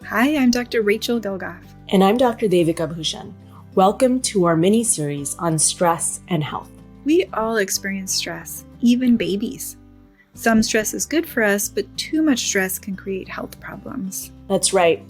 Hi, I'm Dr. Rachel Gilgoff. And I'm Dr. Devika Bhushan. Welcome to our mini-series on stress and health. We all experience stress, even babies. Some stress is good for us, but too much stress can create health problems. That's right.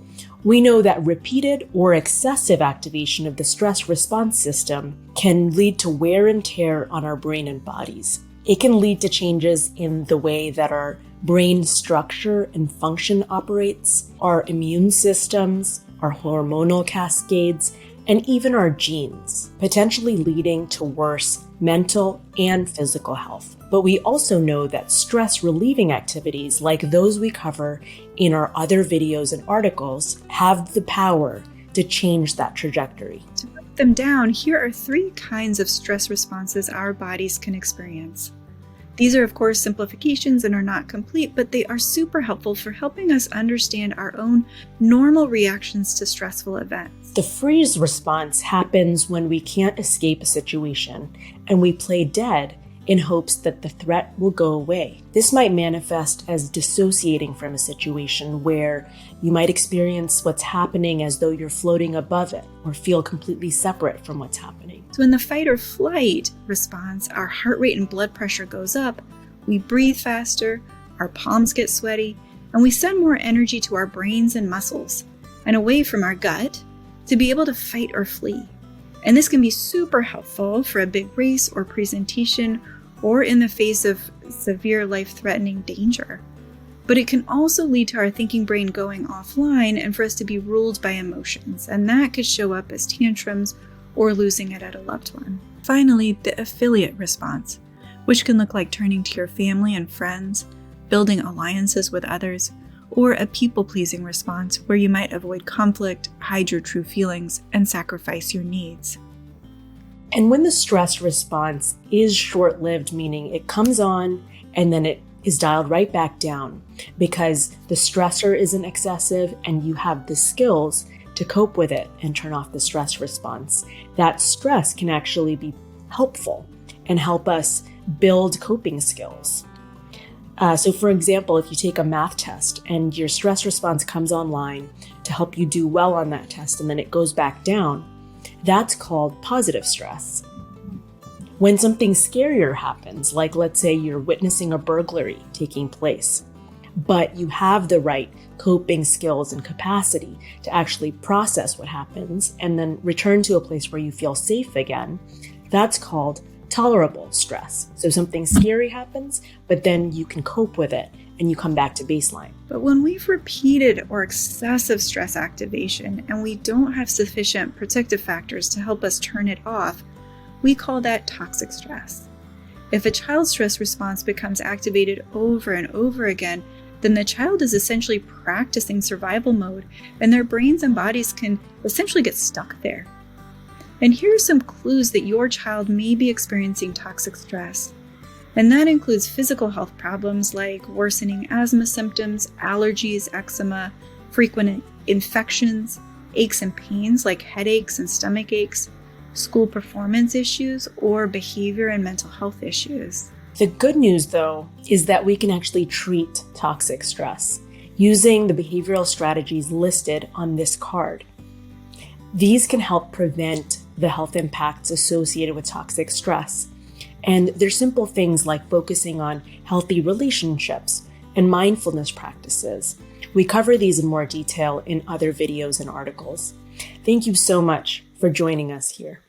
We know that repeated or excessive activation of the stress response system can lead to wear and tear on our brain and bodies. It can lead to changes in the way that our brain structure and function operates, our immune systems, our hormonal cascades, and even our genes, potentially leading to worse mental and physical health. But we also know that stress-relieving activities like those we cover in our other videos and articles have the power to change that trajectory. To break them down, here are 3 kinds of stress responses our bodies can experience. These are, of course, simplifications and are not complete, but they are super helpful for helping us understand our own normal reactions to stressful events. The freeze response happens when we can't escape a situation and we play dead in hopes that the threat will go away. This might manifest as dissociating from a situation where you might experience what's happening as though you're floating above it or feel completely separate from what's happening. So in the fight or flight response, our heart rate and blood pressure goes up, we breathe faster, our palms get sweaty, and we send more energy to our brains and muscles and away from our gut to be able to fight or flee. And this can be super helpful for a big race or presentation or in the face of severe life-threatening danger. But it can also lead to our thinking brain going offline and for us to be ruled by emotions, and that could show up as tantrums or losing it at a loved one. Finally, the affiliate response, which can look like turning to your family and friends, building alliances with others, or a people-pleasing response where you might avoid conflict, hide your true feelings, and sacrifice your needs. And when the stress response is short-lived, meaning it comes on and then it is dialed right back down because the stressor isn't excessive and you have the skills to cope with it and turn off the stress response, that stress can actually be helpful and help us build coping skills. So for example, if you take a math test and your stress response comes online to help you do well on that test and then it goes back down, that's called positive stress. When something scarier happens, like let's say you're witnessing a burglary taking place, but you have the right coping skills and capacity to actually process what happens and then return to a place where you feel safe again, that's called tolerable stress. So something scary happens, but then you can cope with it and you come back to baseline. But when we've repeated or excessive stress activation and we don't have sufficient protective factors to help us turn it off, we call that toxic stress. If a child's stress response becomes activated over and over again, then the child is essentially practicing survival mode and their brains and bodies can essentially get stuck there. And here are some clues that your child may be experiencing toxic stress. And that includes physical health problems like worsening asthma symptoms, allergies, eczema, frequent infections, aches and pains like headaches and stomach aches, school performance issues, or behavior and mental health issues. The good news, though, is that we can actually treat toxic stress using the behavioral strategies listed on this card. These can help prevent the health impacts associated with toxic stress. And they're simple things like focusing on healthy relationships and mindfulness practices. We cover these in more detail in other videos and articles. Thank you so much for joining us here.